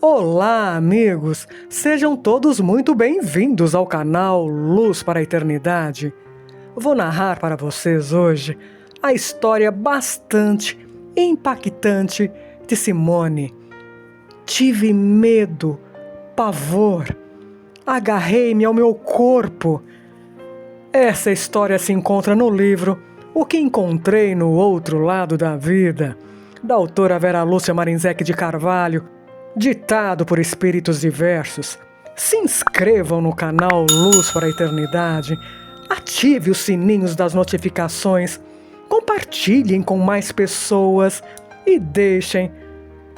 Olá, amigos! Sejam todos muito bem-vindos ao canal Luz para a Eternidade. Vou narrar para vocês hoje a história bastante impactante de Simone. Tive medo, pavor, agarrei-me ao meu corpo. Essa história se encontra no livro O que Encontrei no Outro Lado da Vida, da autora Vera Lúcia Marinzec de Carvalho, ditado por espíritos diversos. Se inscrevam no canal Luz para a Eternidade, ative os sininhos das notificações, compartilhem com mais pessoas e deixem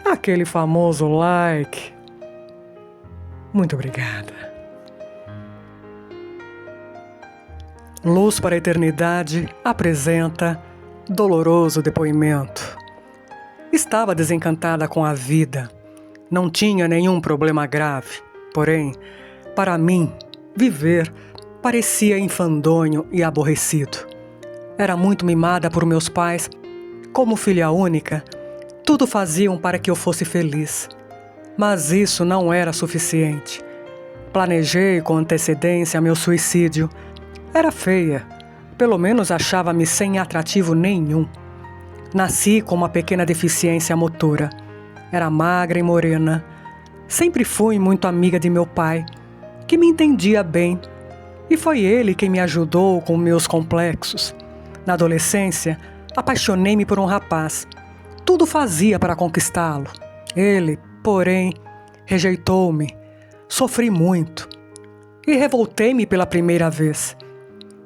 aquele famoso like. Muito obrigada. Luz para a Eternidade apresenta doloroso depoimento. Estava desencantada com a vida. Não tinha nenhum problema grave, porém, para mim, viver parecia enfadonho e aborrecido. Era muito mimada por meus pais. Como filha única, tudo faziam para que eu fosse feliz. Mas isso não era suficiente. Planejei com antecedência meu suicídio. Era feia, pelo menos achava-me sem atrativo nenhum. Nasci com uma pequena deficiência motora. Era magra e morena. Sempre fui muito amiga de meu pai, que me entendia bem, e foi ele quem me ajudou com meus complexos. Na adolescência, apaixonei-me por um rapaz. Tudo fazia para conquistá-lo. Ele, porém, rejeitou-me. Sofri muito. E revoltei-me pela primeira vez.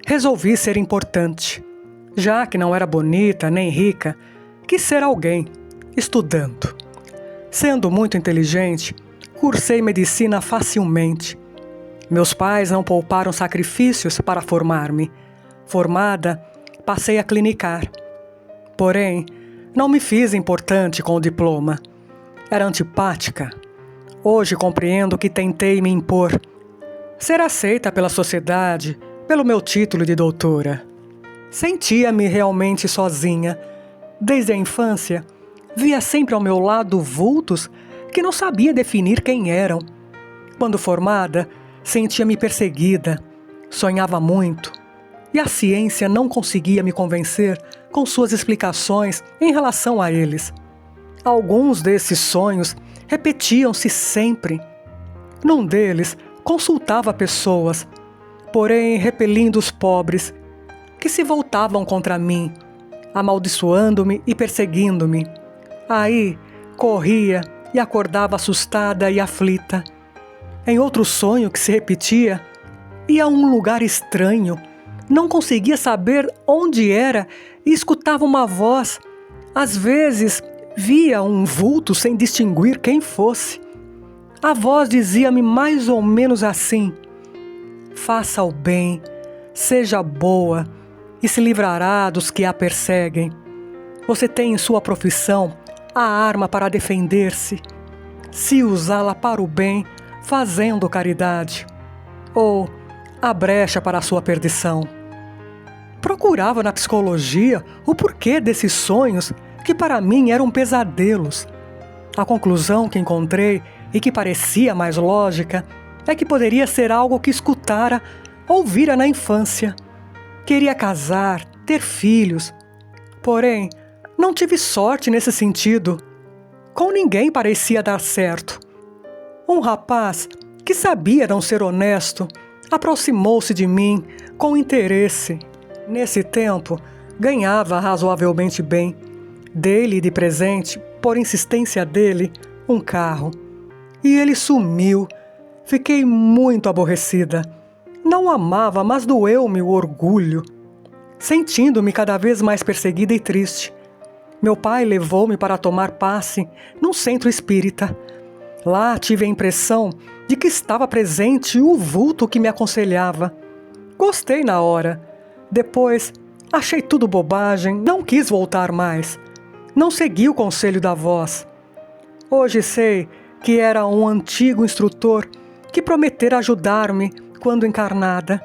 Resolvi ser importante. Já que não era bonita nem rica, quis ser alguém, estudando. Sendo muito inteligente, cursei medicina facilmente. Meus pais não pouparam sacrifícios para formar-me. Formada, passei a clinicar. Porém, não me fiz importante com o diploma. Era antipática. Hoje compreendo que tentei me impor. Ser aceita pela sociedade, pelo meu título de doutora. Sentia-me realmente sozinha. Desde a infância, via sempre ao meu lado vultos que não sabia definir quem eram. Quando formada, sentia-me perseguida, sonhava muito, e a ciência não conseguia me convencer com suas explicações em relação a eles. Alguns desses sonhos repetiam-se sempre. Num deles, consultava pessoas, porém repelindo os pobres, que se voltavam contra mim, amaldiçoando-me e perseguindo-me. Aí, corria e acordava assustada e aflita. Em outro sonho que se repetia, ia a um lugar estranho. Não conseguia saber onde era e escutava uma voz. Às vezes, via um vulto sem distinguir quem fosse. A voz dizia-me mais ou menos assim: faça o bem, seja boa e se livrará dos que a perseguem. Você tem em sua profissão a arma para defender-se, se usá-la para o bem, fazendo caridade, ou a brecha para a sua perdição. Procurava na psicologia o porquê desses sonhos que para mim eram pesadelos. A conclusão que encontrei e que parecia mais lógica é que poderia ser algo que escutara, ouvira na infância. Queria casar, ter filhos, porém, não tive sorte nesse sentido. Com ninguém parecia dar certo. Um rapaz, que sabia não ser honesto, aproximou-se de mim com interesse. Nesse tempo, ganhava razoavelmente bem. Dei-lhe de presente, por insistência dele, um carro. E ele sumiu. Fiquei muito aborrecida. Não o amava, mas doeu-me o orgulho. Sentindo-me cada vez mais perseguida e triste, meu pai levou-me para tomar passe num centro espírita. Lá tive a impressão de que estava presente o vulto que me aconselhava. Gostei na hora. Depois, achei tudo bobagem, não quis voltar mais. Não segui o conselho da voz. Hoje sei que era um antigo instrutor que prometera ajudar-me quando encarnada.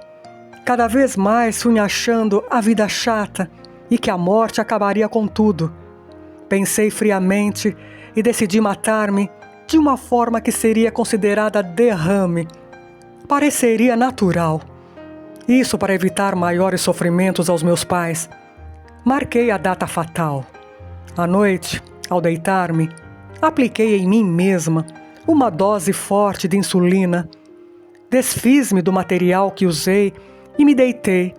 Cada vez mais fui achando a vida chata e que a morte acabaria com tudo. Pensei friamente e decidi matar-me de uma forma que seria considerada derrame. Pareceria natural. Isso para evitar maiores sofrimentos aos meus pais. Marquei a data fatal. À noite, ao deitar-me, apliquei em mim mesma uma dose forte de insulina. Desfiz-me do material que usei e me deitei.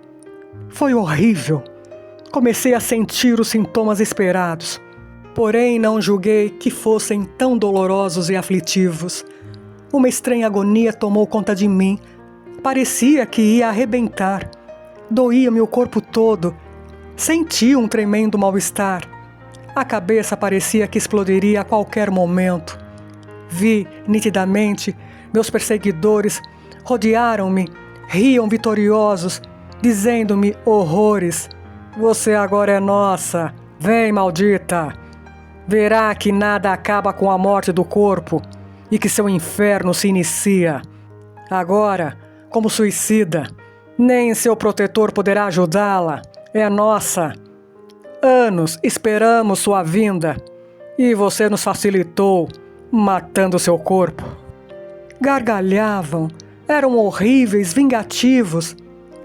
Foi horrível. Comecei a sentir os sintomas esperados. Porém, não julguei que fossem tão dolorosos e aflitivos. Uma estranha agonia tomou conta de mim. Parecia que ia arrebentar. Doía-me o corpo todo. Senti um tremendo mal-estar. A cabeça parecia que explodiria a qualquer momento. Vi, nitidamente, meus perseguidores rodearam-me, riam vitoriosos, dizendo-me horrores. Você agora é nossa. Vem, maldita. Verá que nada acaba com a morte do corpo e que seu inferno se inicia. Agora, como suicida, nem seu protetor poderá ajudá-la. É nossa. Anos esperamos sua vinda e você nos facilitou, matando seu corpo. Gargalhavam, eram horríveis, vingativos.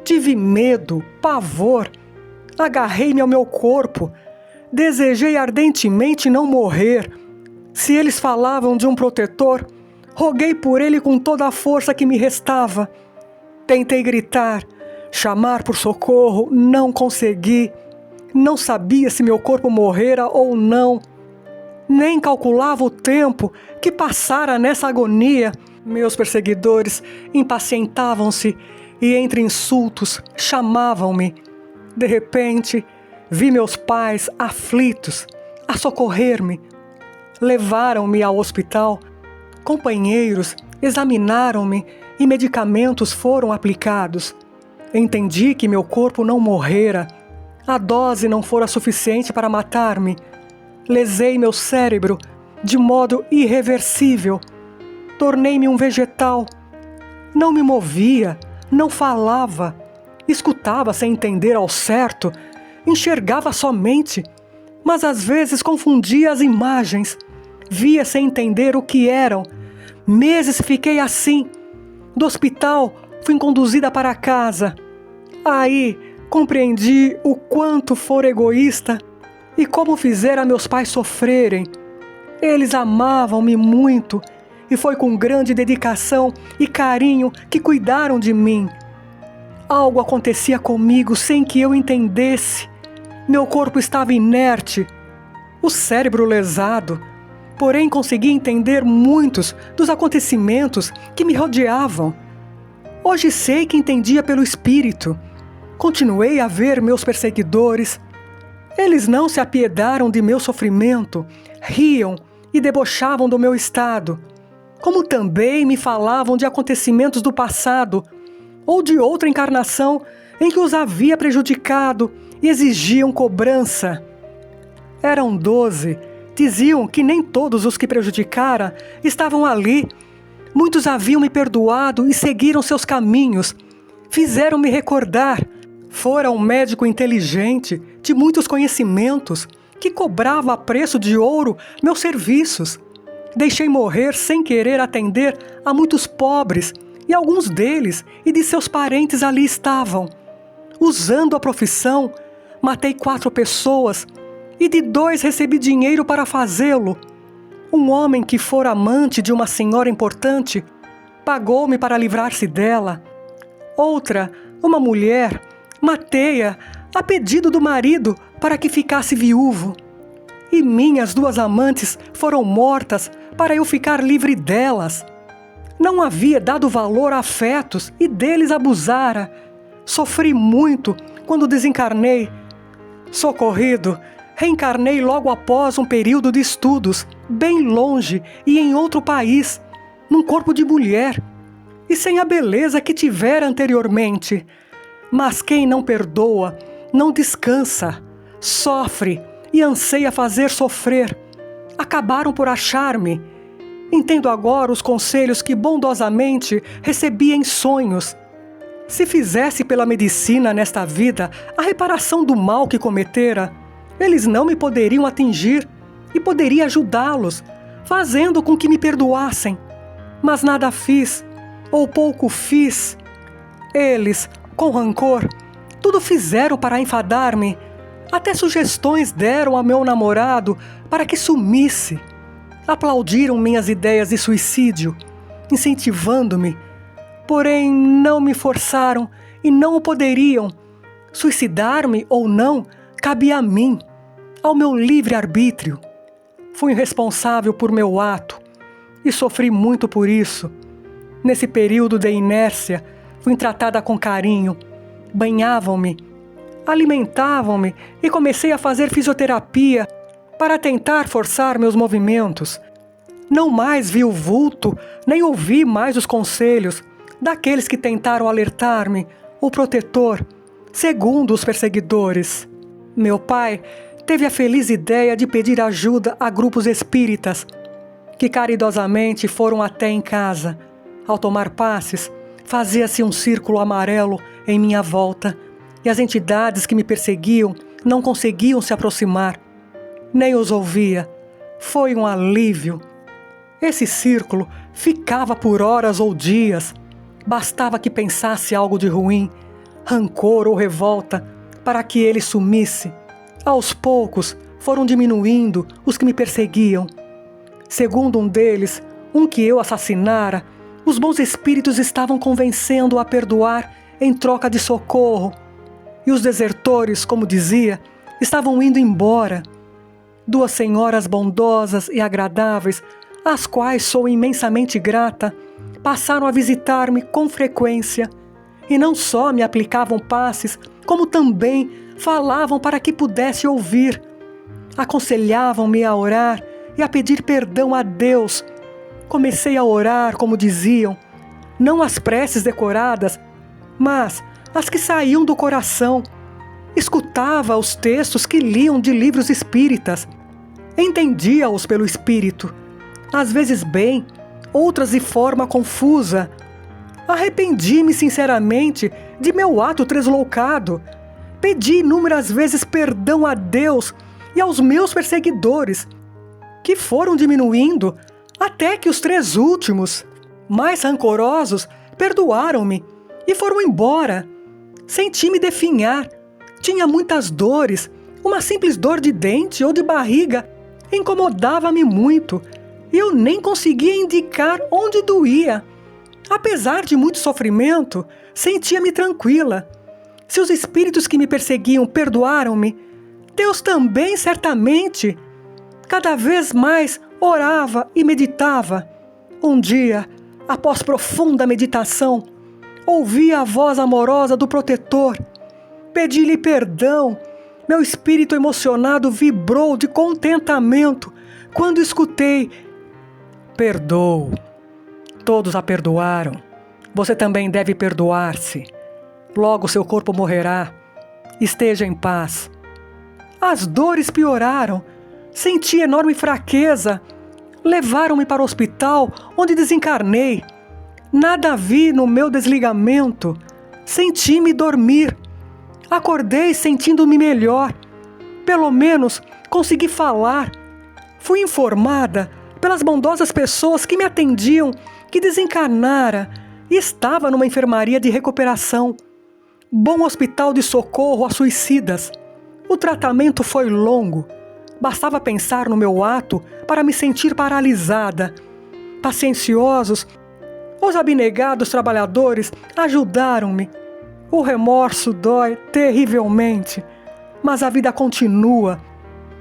Tive medo, pavor. Agarrei-me ao meu corpo. Desejei ardentemente não morrer. Se eles falavam de um protetor, roguei por ele com toda a força que me restava. Tentei gritar, chamar por socorro, não consegui. Não sabia se meu corpo morrera ou não. Nem calculava o tempo que passara nessa agonia. Meus perseguidores impacientavam-se e, entre insultos, chamavam-me. De repente, vi meus pais aflitos a socorrer-me. Levaram-me ao hospital. Companheiros examinaram-me e medicamentos foram aplicados. Entendi que meu corpo não morrera. A dose não fora suficiente para matar-me. Lesei meu cérebro de modo irreversível. Tornei-me um vegetal. Não me movia, não falava. Escutava sem entender ao certo. Enxergava somente, mas às vezes confundia as imagens. Via sem entender o que eram. Meses fiquei assim. Do hospital fui conduzida para casa. Aí compreendi o quanto fora egoísta e como fizera meus pais sofrerem. Eles amavam-me muito e foi com grande dedicação e carinho que cuidaram de mim. Algo acontecia comigo sem que eu entendesse. Meu corpo estava inerte, o cérebro lesado, porém consegui entender muitos dos acontecimentos que me rodeavam. Hoje sei que entendia pelo espírito. Continuei a ver meus perseguidores. Eles não se apiedaram de meu sofrimento, riam e debochavam do meu estado, como também me falavam de acontecimentos do passado ou de outra encarnação em que os havia prejudicado e exigiam cobrança. Eram 12. Diziam que nem todos os que prejudicara estavam ali. Muitos haviam me perdoado e seguiram seus caminhos. Fizeram-me recordar. Fora um médico inteligente, de muitos conhecimentos, que cobrava a preço de ouro meus serviços. Deixei morrer sem querer atender a muitos pobres, e alguns deles e de seus parentes ali estavam. Usando a profissão, matei 4 pessoas, e de 2 recebi dinheiro para fazê-lo. Um homem que fora amante de uma senhora importante, pagou-me para livrar-se dela. Outra, uma mulher, matei-a a pedido do marido para que ficasse viúvo. E minhas 2 amantes foram mortas para eu ficar livre delas. Não havia dado valor a afetos e deles abusara. Sofri muito quando desencarnei. Socorrido, reencarnei logo após um período de estudos, bem longe e em outro país, num corpo de mulher, e sem a beleza que tivera anteriormente. Mas quem não perdoa, não descansa, sofre e anseia fazer sofrer. Acabaram por achar-me. Entendo agora os conselhos que bondosamente recebi em sonhos. Se fizesse pela medicina nesta vida a reparação do mal que cometera, eles não me poderiam atingir e poderia ajudá-los, fazendo com que me perdoassem, mas nada fiz, ou pouco fiz. Eles, com rancor, tudo fizeram para enfadar-me. Até sugestões deram a meu namorado para que sumisse. Aplaudiram minhas ideias de suicídio, incentivando-me. Porém, não me forçaram e não o poderiam. Suicidar-me ou não, cabia a mim, ao meu livre-arbítrio. Fui responsável por meu ato e sofri muito por isso. Nesse período de inércia, fui tratada com carinho, banhavam-me, alimentavam-me e comecei a fazer fisioterapia para tentar forçar meus movimentos. Não mais vi o vulto, nem ouvi mais os conselhos daqueles que tentaram alertar-me, o protetor, segundo os perseguidores. Meu pai teve a feliz ideia de pedir ajuda a grupos espíritas, que caridosamente foram até em casa. Ao tomar passes, fazia-se um círculo amarelo em minha volta, e as entidades que me perseguiam não conseguiam se aproximar. Nem os ouvia. Foi um alívio. Esse círculo ficava por horas ou dias. Bastava que pensasse algo de ruim, rancor ou revolta, para que ele sumisse. Aos poucos, foram diminuindo os que me perseguiam. Segundo um deles, um que eu assassinara, os bons espíritos estavam convencendo-o a perdoar em troca de socorro. E os desertores, como dizia, estavam indo embora. Duas senhoras bondosas e agradáveis, às quais sou imensamente grata, passaram a visitar-me com frequência. E não só me aplicavam passes, como também falavam para que pudesse ouvir. Aconselhavam-me a orar e a pedir perdão a Deus. Comecei a orar, como diziam, não as preces decoradas, mas as que saíam do coração. Escutava os textos que liam de livros espíritas. Entendia-os pelo espírito, às vezes bem, outras de forma confusa. Arrependi-me sinceramente de meu ato tresloucado. Pedi inúmeras vezes perdão a Deus e aos meus perseguidores, que foram diminuindo até que os 3 últimos, mais rancorosos, perdoaram-me e foram embora. Senti-me definhar. Tinha muitas dores. Uma simples dor de dente ou de barriga incomodava-me muito e eu nem conseguia indicar onde doía. Apesar de muito sofrimento, sentia-me tranquila. Se os espíritos que me perseguiam perdoaram-me, Deus também certamente. Cada vez mais orava e meditava. Um dia, após profunda meditação, ouvi a voz amorosa do protetor. Pedi-lhe perdão. Meu espírito emocionado vibrou de contentamento quando escutei: "Perdoo." Todos a perdoaram. Você também deve perdoar-se. Logo seu corpo morrerá. Esteja em paz. As dores pioraram. Senti enorme fraqueza. Levaram-me para o hospital, onde desencarnei. Nada vi no meu desligamento. Senti-me dormir. Acordei sentindo-me melhor. Pelo menos consegui falar. Fui informada pelas bondosas pessoas que me atendiam que desencarnara e estava numa enfermaria de recuperação. Bom hospital de socorro a suicidas. O tratamento foi longo. Bastava pensar no meu ato para me sentir paralisada. Pacienciosos, os abnegados trabalhadores ajudaram-me. O remorso dói terrivelmente, mas a vida continua.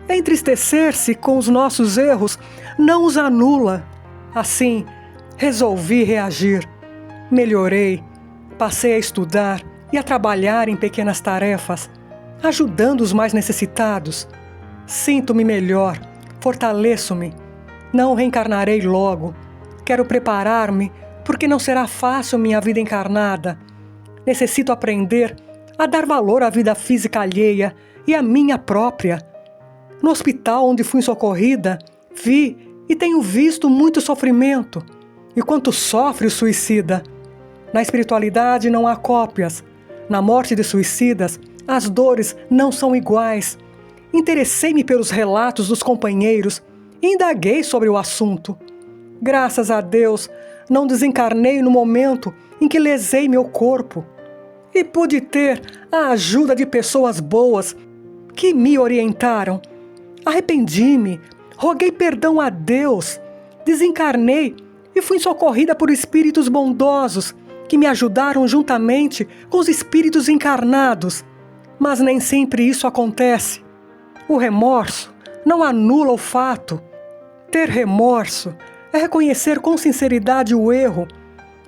Entristecer-se com os nossos erros não os anula. Assim, resolvi reagir. Melhorei, passei a estudar e a trabalhar em pequenas tarefas, ajudando os mais necessitados. Sinto-me melhor, fortaleço-me. Não reencarnarei logo. Quero preparar-me, porque não será fácil minha vida encarnada. Necessito aprender a dar valor à vida física alheia e à minha própria. No hospital onde fui socorrida, vi e tenho visto muito sofrimento. E quanto sofre o suicida. Na espiritualidade não há cópias. Na morte de suicidas, as dores não são iguais. Interessei-me pelos relatos dos companheiros e indaguei sobre o assunto. Graças a Deus, não desencarnei no momento em que lesei meu corpo e pude ter a ajuda de pessoas boas que me orientaram. Arrependi-me, roguei perdão a Deus, desencarnei e fui socorrida por espíritos bondosos que me ajudaram juntamente com os espíritos encarnados. Mas nem sempre isso acontece. O remorso não anula o fato. Ter remorso é reconhecer com sinceridade o erro,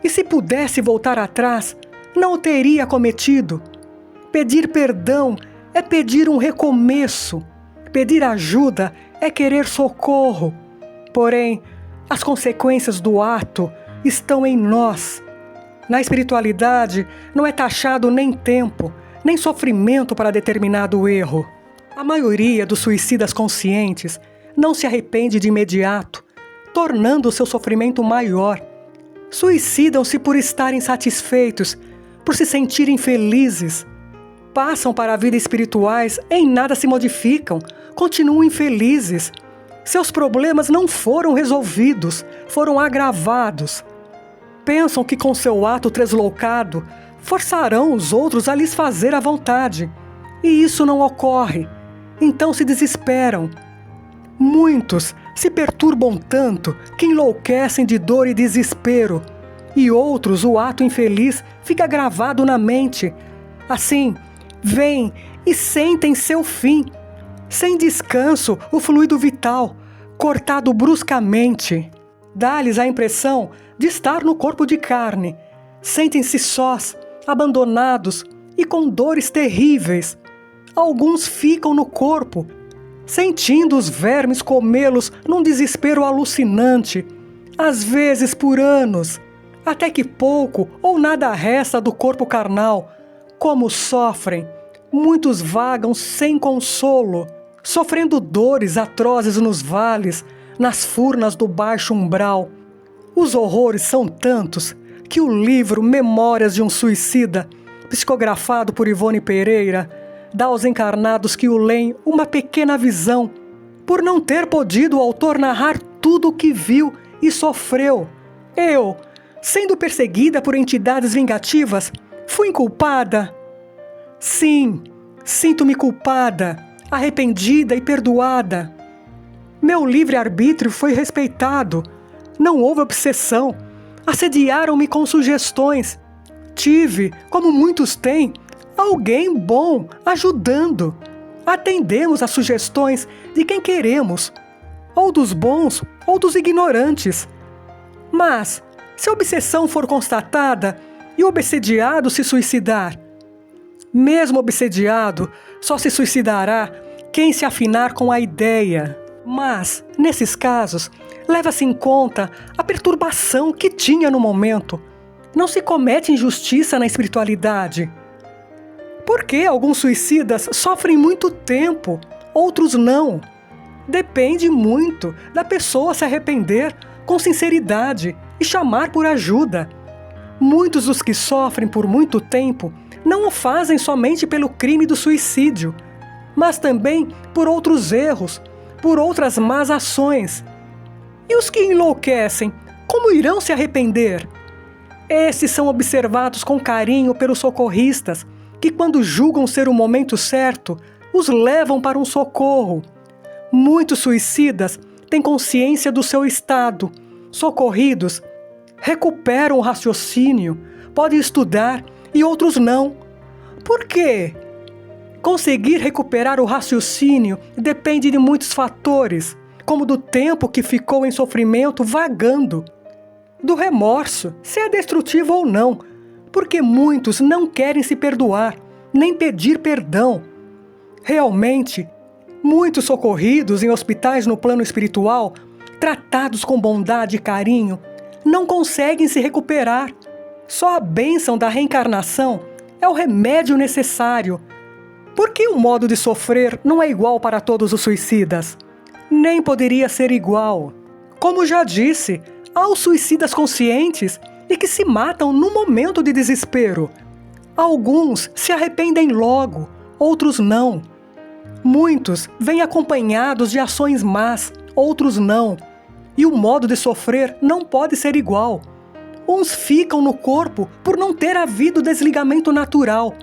e se pudesse voltar atrás, não o teria cometido. Pedir perdão é pedir um recomeço. Pedir ajuda é querer socorro. Porém, as consequências do ato estão em nós. Na espiritualidade, não é taxado nem tempo, nem sofrimento para determinado erro. A maioria dos suicidas conscientes não se arrepende de imediato, tornando o seu sofrimento maior. Suicidam-se por estarem satisfeitos, por se sentirem felizes. Passam para a vida espirituais, em nada se modificam, continuam infelizes. Seus problemas não foram resolvidos, foram agravados. Pensam que com seu ato tresloucado, forçarão os outros a lhes fazer a vontade. E isso não ocorre. Então se desesperam. Muitos se perturbam tanto que enlouquecem de dor e desespero. E outros, o ato infeliz fica gravado na mente. Assim, vêm e sentem seu fim. Sem descanso, o fluido vital, cortado bruscamente. Dá-lhes a impressão de estar no corpo de carne. Sentem-se sós, abandonados e com dores terríveis. Alguns ficam no corpo, sentindo os vermes comê-los num desespero alucinante, às vezes por anos, até que pouco ou nada resta do corpo carnal. Como sofrem! Muitos vagam sem consolo, sofrendo dores atrozes nos vales, nas furnas do baixo umbral. Os horrores são tantos que o livro Memórias de um Suicida, psicografado por Ivone Pereira, dá aos encarnados que o leem uma pequena visão, por não ter podido o autor narrar tudo o que viu e sofreu. Eu, sendo perseguida por entidades vingativas, fui inculpada? Sim, sinto-me culpada, arrependida e perdoada. Meu livre-arbítrio foi respeitado. Não houve obsessão. Assediaram-me com sugestões. Tive, como muitos têm, alguém bom ajudando. Atendemos às sugestões de quem queremos, ou dos bons ou dos ignorantes. Mas, se a obsessão for constatada e o obsediado se suicidar, mesmo obsediado, só se suicidará quem se afinar com a ideia. Mas, nesses casos, leva-se em conta a perturbação que tinha no momento. Não se comete injustiça na espiritualidade. Por que alguns suicidas sofrem muito tempo, outros não? Depende muito da pessoa se arrepender com sinceridade e chamar por ajuda. Muitos dos que sofrem por muito tempo não o fazem somente pelo crime do suicídio, mas também por outros erros, por outras más ações. E os que enlouquecem, como irão se arrepender? Esses são observados com carinho pelos socorristas, que quando julgam ser o momento certo, os levam para um socorro. Muitos suicidas têm consciência do seu estado. Socorridos recuperam o raciocínio, podem estudar e outros não. Por quê? Conseguir recuperar o raciocínio depende de muitos fatores, como do tempo que ficou em sofrimento vagando, do remorso, se é destrutivo ou não, porque muitos não querem se perdoar, nem pedir perdão. Realmente, muitos socorridos em hospitais no plano espiritual, tratados com bondade e carinho, não conseguem se recuperar. Só a bênção da reencarnação é o remédio necessário. Por que o modo de sofrer não é igual para todos os suicidas? Nem poderia ser igual. Como já disse, há os suicidas conscientes e que se matam no momento de desespero. Alguns se arrependem logo, outros não. Muitos vêm acompanhados de ações más, outros não. E o modo de sofrer não pode ser igual. Uns ficam no corpo por não ter havido desligamento natural.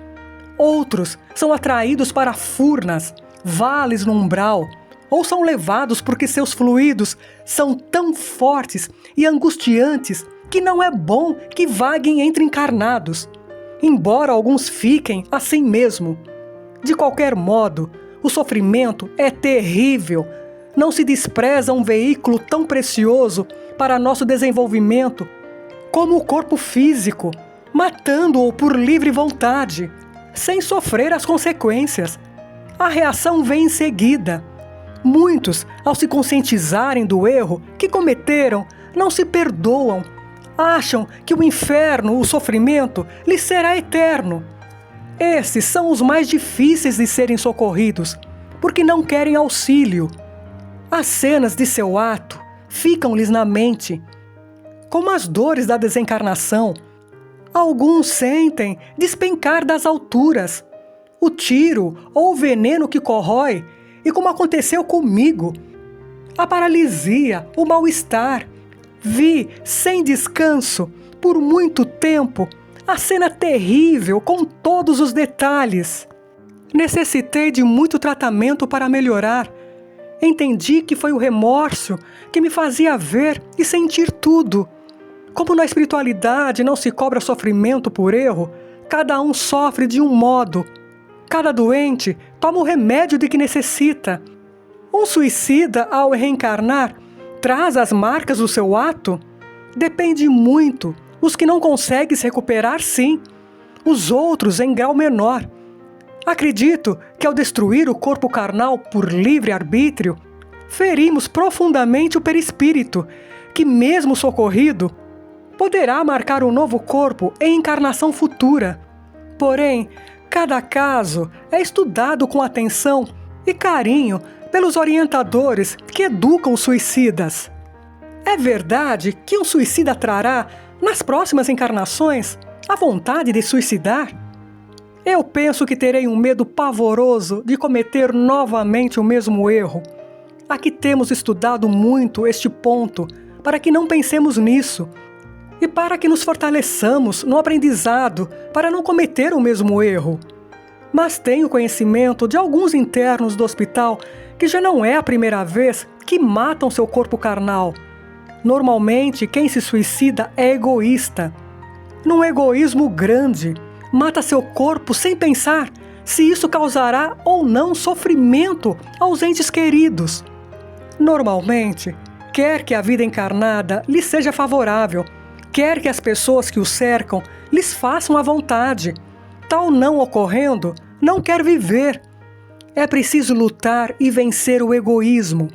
Outros são atraídos para furnas, vales no umbral, ou são levados porque seus fluidos são tão fortes e angustiantes que não é bom que vaguem entre encarnados, embora alguns fiquem assim mesmo. De qualquer modo, o sofrimento é terrível. Não se despreza um veículo tão precioso para nosso desenvolvimento como o corpo físico, matando-o por livre vontade, sem sofrer as consequências. A reação vem em seguida. Muitos, ao se conscientizarem do erro que cometeram, não se perdoam. Acham que o inferno, o sofrimento, lhes será eterno. Esses são os mais difíceis de serem socorridos, porque não querem auxílio. As cenas de seu ato ficam-lhes na mente, como as dores da desencarnação. Alguns sentem despencar das alturas, o tiro ou o veneno que corrói, e como aconteceu comigo, a paralisia, o mal-estar. Vi, sem descanso, por muito tempo, a cena terrível com todos os detalhes. Necessitei de muito tratamento para melhorar. Entendi que foi o remorso que me fazia ver e sentir tudo. Como na espiritualidade não se cobra sofrimento por erro, cada um sofre de um modo. Cada doente toma o remédio de que necessita. Um suicida, ao reencarnar, traz as marcas do seu ato? Depende muito. Os que não conseguem se recuperar, sim. Os outros em grau menor. Acredito que ao destruir o corpo carnal por livre arbítrio, ferimos profundamente o perispírito, que mesmo socorrido, poderá marcar um novo corpo em encarnação futura. Porém, cada caso é estudado com atenção e carinho pelos orientadores que educam os suicidas. É verdade que um suicida trará, nas próximas encarnações, a vontade de suicidar? Eu penso que terei um medo pavoroso de cometer novamente o mesmo erro. Aqui temos estudado muito este ponto para que não pensemos nisso e para que nos fortaleçamos no aprendizado para não cometer o mesmo erro. Mas tenho conhecimento de alguns internos do hospital que já não é a primeira vez que matam seu corpo carnal. Normalmente, quem se suicida é egoísta. Num egoísmo grande, mata seu corpo sem pensar se isso causará ou não sofrimento aos entes queridos. Normalmente, quer que a vida encarnada lhe seja favorável, quer que as pessoas que o cercam lhes façam à vontade. Tal não ocorrendo, não quer viver. É preciso lutar e vencer o egoísmo.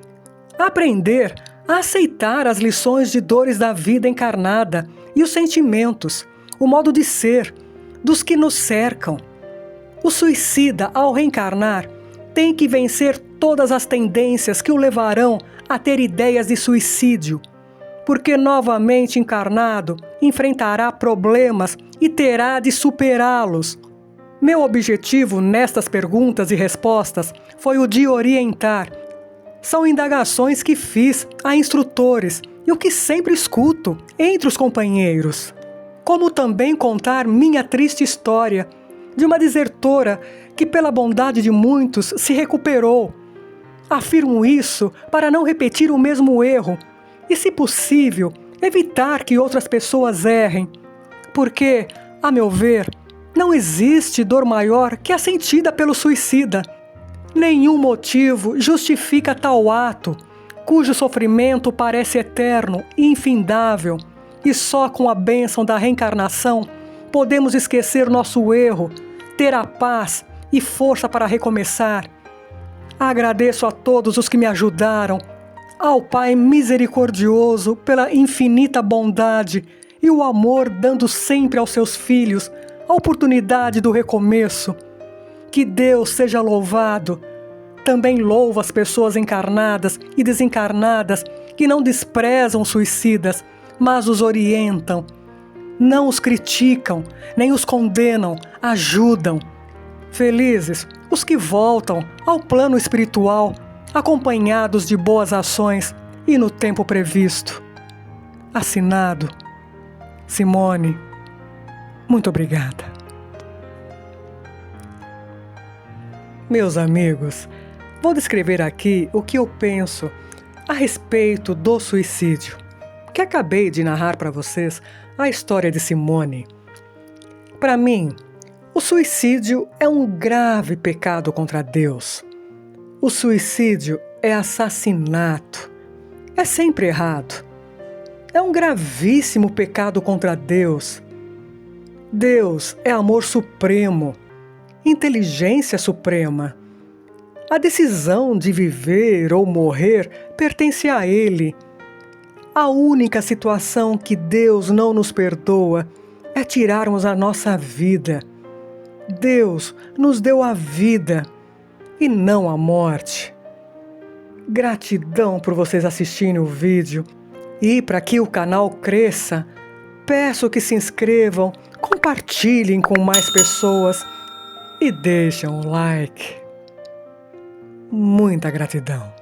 Aprender a aceitar as lições de dores da vida encarnada e os sentimentos, o modo de ser dos que nos cercam. O suicida, ao reencarnar, tem que vencer todas as tendências que o levarão a ter ideias de suicídio, porque novamente encarnado enfrentará problemas e terá de superá-los. Meu objetivo nestas perguntas e respostas foi o de orientar. São indagações que fiz a instrutores e o que sempre escuto entre os companheiros. Como também contar minha triste história de uma desertora que, pela bondade de muitos, se recuperou. Afirmo isso para não repetir o mesmo erro e, se possível, evitar que outras pessoas errem. Porque, a meu ver, não existe dor maior que a sentida pelo suicida. Nenhum motivo justifica tal ato, cujo sofrimento parece eterno e infindável, e só com a bênção da reencarnação podemos esquecer nosso erro, ter a paz e força para recomeçar. Agradeço a todos os que me ajudaram, ao Pai misericordioso pela infinita bondade e o amor dando sempre aos seus filhos a oportunidade do recomeço. Que Deus seja louvado. Também louvo as pessoas encarnadas e desencarnadas que não desprezam os suicidas, mas os orientam. Não os criticam, nem os condenam, ajudam. Felizes os que voltam ao plano espiritual acompanhados de boas ações e no tempo previsto. Assinado Simone. Muito obrigada. Meus amigos, vou descrever aqui o que eu penso a respeito do suicídio, que acabei de narrar para vocês a história de Simone. Para mim, o suicídio é um grave pecado contra Deus. O suicídio é assassinato. É sempre errado. É um gravíssimo pecado contra Deus. Deus é amor supremo, inteligência suprema. A decisão de viver ou morrer pertence a Ele. A única situação que Deus não nos perdoa é tirarmos a nossa vida. Deus nos deu a vida e não a morte. Gratidão por vocês assistirem o vídeo. E para que o canal cresça, peço que se inscrevam, compartilhem com mais pessoas e deixem um like. Muita gratidão.